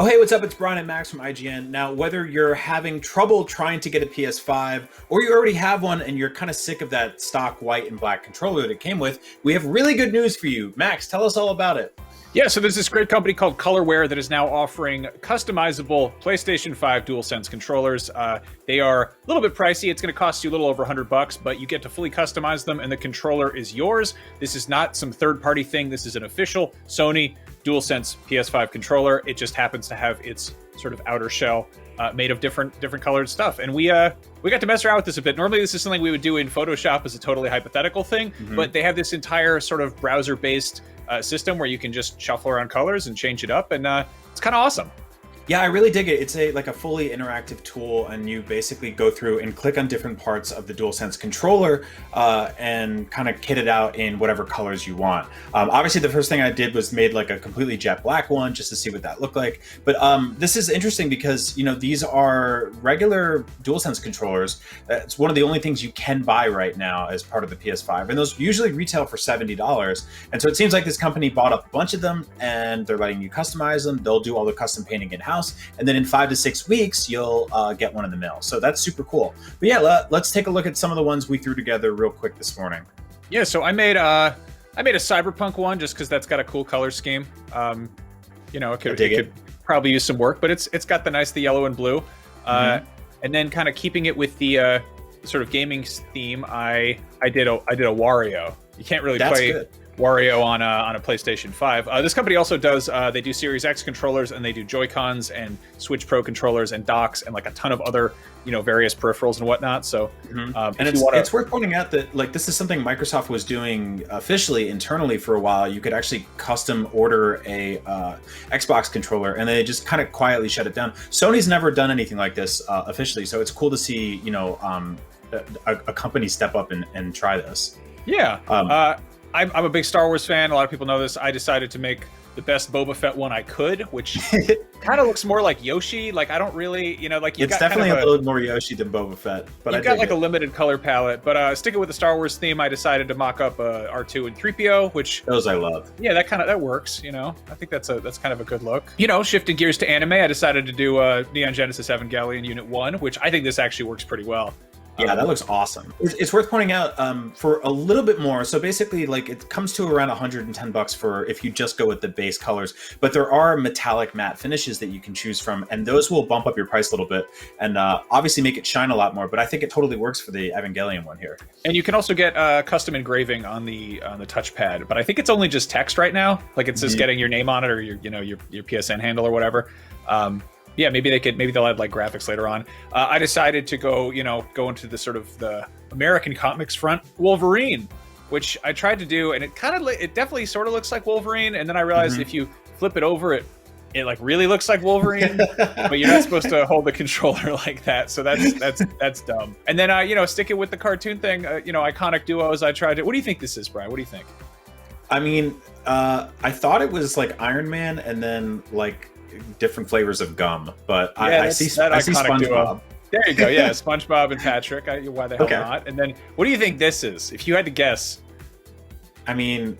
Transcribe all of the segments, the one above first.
Oh, hey, what's up? It's Brian and Max from IGN. Now, whether you're having trouble trying to get a PS5 or you already have one and you're kind of sick of that stock white and black controller that it came with, we have really good news for you. Max, tell us all about it. Yeah, so there's this great company called Colorware that is now offering customizable PlayStation 5 DualSense controllers. They are a little bit pricey. It's going to cost you a little over $100, but you get to fully customize them, and the controller is yours. This is not some third-party thing. This is an official Sony DualSense PS5 controller. It just happens to have its sort of outer shell made of different colored stuff. And we got to mess around with this a bit. Normally, this is something we would do in Photoshop as a totally hypothetical thing, but they have this entire sort of browser-based system where you can just shuffle around colors and change it up, and it's kind of awesome. Yeah, I really dig it. It's like a fully interactive tool, and you basically go through and click on different parts of the DualSense controller and kind of kit it out in whatever colors you want. Obviously, the first thing I did was made like a completely jet black one just to see what that looked like. But this is interesting because, you know, these are regular DualSense controllers. It's one of the only things you can buy right now as part of the PS5, and those usually retail for $70. And so it seems like this company bought up a bunch of them, and they're letting you customize them. They'll do all the custom painting in-house. And then in 5 to 6 weeks, you'll get one in the mail. So that's super cool. But yeah, let's take a look at some of the ones we threw together real quick this morning. Yeah, so I made a cyberpunk one just because that's got a cool color scheme. You know, it could probably use some work, but it's got the yellow and blue. And then kind of keeping it with the sort of gaming theme, I did a Wario. You can't really play Wario on a PlayStation 5. This company also does, they do Series X controllers, and they do Joy-Cons and Switch Pro controllers and docks and like a ton of other, you know, various peripherals and whatnot. So, and it's worth pointing out that like this is something Microsoft was doing officially internally for a while. You could actually custom order a Xbox controller, and they just kind of quietly shut it down. Sony's never done anything like this officially, so it's cool to see, you know, a company step up and try this. Yeah. I'm a big Star Wars fan. A lot of people know this. I decided to make the best Boba Fett one I could, which kind of looks more like Yoshi. Like, I don't really, you know, like it's definitely a little more Yoshi than Boba Fett. But you've got like a limited color palette. But sticking with the Star Wars theme, I decided to mock up R2 and 3PO, which those I love. Yeah, that works. You know, I think that's kind of a good look. You know, shifting gears to anime, I decided to do Neon Genesis Evangelion Unit 1, which I think this actually works pretty well. Yeah, that looks awesome. It's worth pointing out for a little bit more. So basically, like it comes to around $110 for if you just go with the base colors. But there are metallic matte finishes that you can choose from, and those will bump up your price a little bit and obviously make it shine a lot more. But I think it totally works for the Evangelion one here. And you can also get custom engraving on the touchpad, but I think it's only just text right now. Like it's just getting your name on it or your PSN handle or whatever. Yeah, maybe they'll add like graphics later on. I decided to go into the sort of the American comics front, Wolverine, which I tried to do, and it definitely sort of looks like Wolverine. And then I realized if you flip it over, it like really looks like Wolverine, but you're not supposed to hold the controller like that. So that's dumb. And then sticking with the cartoon thing, iconic duos. I tried to. What do you think this is, Brian? What do you think? I mean, I thought it was like Iron Man, and then like different flavors of gum, but yeah, I see SpongeBob. Duo. There you go. Yeah, SpongeBob and Patrick. Why the hell not? And then, what do you think this is? If you had to guess, I mean,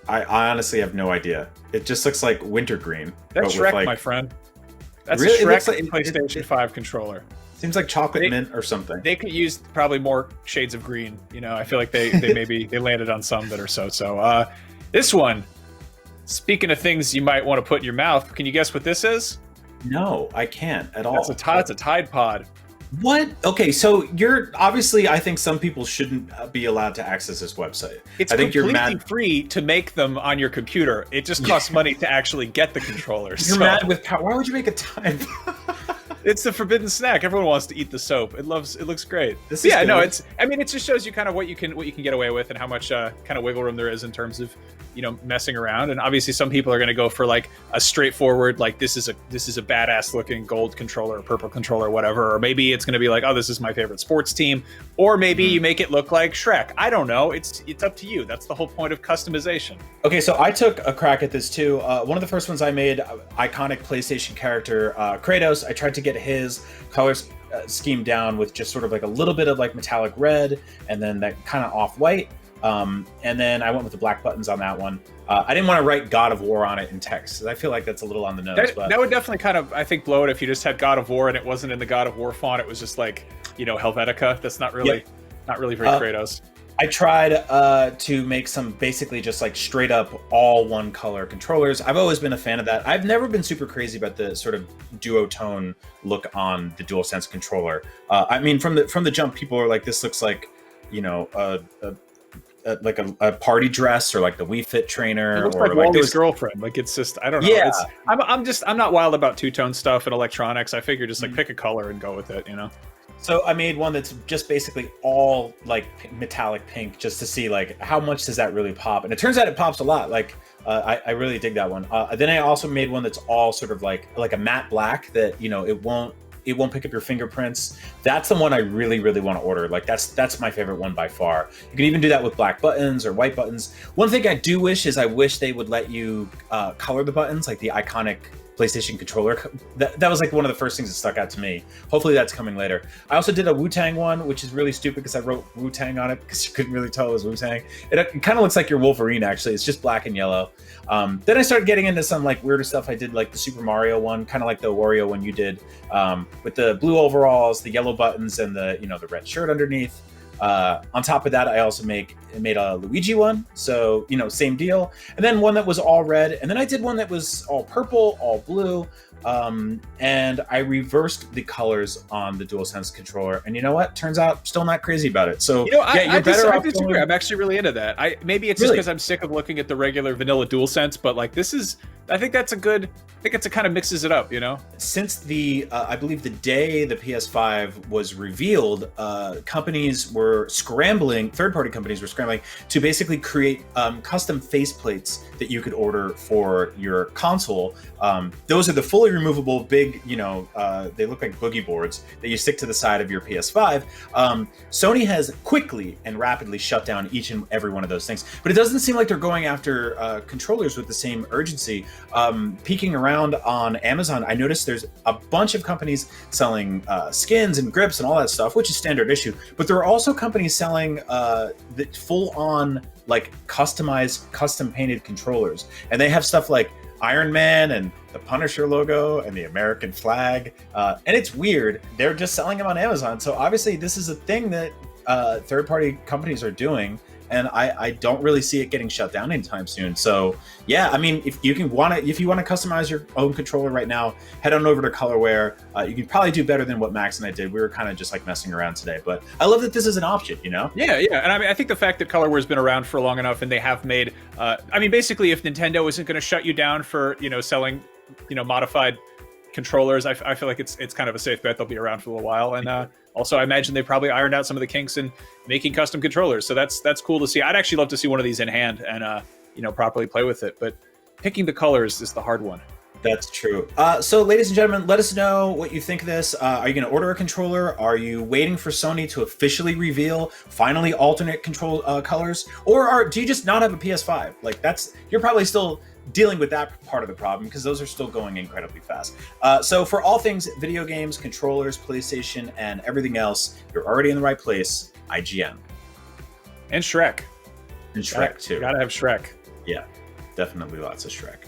I honestly have no idea. It just looks like wintergreen. That's Shrek, my friend. That's really? A Shrek PlayStation 5 controller. Seems like chocolate mint or something. They could use probably more shades of green. You know, I feel like they they landed on some that are so. This one. Speaking of things you might want to put in your mouth, can you guess what this is? No, I can't at all. It's a Tide Pod. What? Okay, so you're obviously. I think some people shouldn't be allowed to access this website. I think you're free to make them on your computer. It just costs money to actually get the controllers. You're mad with power. Why would you make a Tide Pod? It's the forbidden snack. Everyone wants to eat the soap. It looks great. It just shows you kind of what you can get away with and how much kind of wiggle room there is in terms of, you know, messing around. And obviously some people are going to go for like a straightforward, like this is a badass looking gold controller or purple controller or whatever. Or maybe it's going to be like, oh, this is my favorite sports team. Or maybe you make it look like Shrek. I don't know. It's up to you. That's the whole point of customization. Okay, so I took a crack at this too. One of the first ones I made, iconic PlayStation character Kratos. I tried to get his color scheme down with just sort of like a little bit of like metallic red and then that kind of off-white. And then I went with the black buttons on that one. I didn't want to write God of War on it in text, 'cause I feel like that's a little on the nose. But That would definitely kind of, I think, blow it if you just had God of War and it wasn't in the God of War font. It was just like, Helvetica. That's not really, not really very Kratos. I tried to make some basically just like straight up all one color controllers. I've always been a fan of that. I've never been super crazy about the sort of duotone look on the DualSense controller. I mean, from the jump, people are like, this looks like, like a party dress or like the Wii Fit trainer. It looks or like Wally's girlfriend. Like, it's just, I don't know. Yeah. I'm not wild about two-tone stuff and electronics. I figure just like pick a color and go with it, So I made one that's just basically all like metallic pink, just to see like how much does that really pop. And it turns out it pops a lot. Like I really dig that one. Then I also made one that's all sort of like a matte black that it won't pick up your fingerprints. That's the one I really, really want to order. Like that's my favorite one by far. You can even do that with black buttons or white buttons. One thing I do wish is I wish they would let you color the buttons, like the iconic PlayStation controller. That was like one of the first things that stuck out to me. Hopefully that's coming later. I also did a Wu-Tang one, which is really stupid because I wrote Wu-Tang on it because you couldn't really tell it was Wu-Tang. It kind of looks like your Wolverine, actually. It's just black and yellow. Then I started getting into some like weirder stuff. I did like the Super Mario one, kind of like the Wario one you did, with the blue overalls, the yellow buttons, and the red shirt underneath. On top of that, I also made a Luigi one, so same deal. And then one that was all red, and then I did one that was all purple, all blue, and I reversed the colors on the DualSense controller. And you know what? Turns out, still not crazy about it. So I disagree. I'm actually really into that. Maybe it's just Really? because I'm sick of looking at the regular vanilla DualSense, but like I think that's a good. I think it kind of mixes it up, Since the I believe the day the PS5 was revealed, companies were scrambling. Third-party companies were scrambling to basically create custom faceplates that you could order for your console. Those are the fully removable, big. They look like boogie boards that you stick to the side of your PS5. Sony has quickly and rapidly shut down each and every one of those things, but it doesn't seem like they're going after controllers with the same urgency. Peeking around on Amazon, I noticed there's a bunch of companies selling skins and grips and all that stuff, which is standard issue. But there are also companies selling the full-on, like, customized, custom-painted controllers, and they have stuff like Iron Man and the Punisher logo and the American flag, and it's weird. They're just selling them on Amazon. So obviously, this is a thing that third-party companies are doing. And I don't really see it getting shut down anytime soon. So yeah, I mean, if you want to customize your own controller right now, head on over to Colorware. You can probably do better than what Max and I did. We were kind of just like messing around today, but I love that this is an option. Yeah. And I mean, I think the fact that Colorware's been around for long enough, and they have made. I mean, basically, if Nintendo isn't going to shut you down for selling modified controllers, I feel like it's kind of a safe bet they'll be around for a little while. And also, I imagine they probably ironed out some of the kinks in making custom controllers, so that's cool to see. I'd actually love to see one of these in hand and properly play with it. But picking the colors is the hard one. That's true. So, ladies and gentlemen, let us know what you think of this. Are you going to order a controller? Are you waiting for Sony to officially reveal finally alternate control colors, or do you just not have a PS5? Like you're probably still dealing with that part of the problem because those are still going incredibly fast. So for all things video games, controllers, PlayStation, and everything else, you're already in the right place. IGN. And Shrek. And Shrek too. Gotta have Shrek. Yeah, definitely lots of Shrek.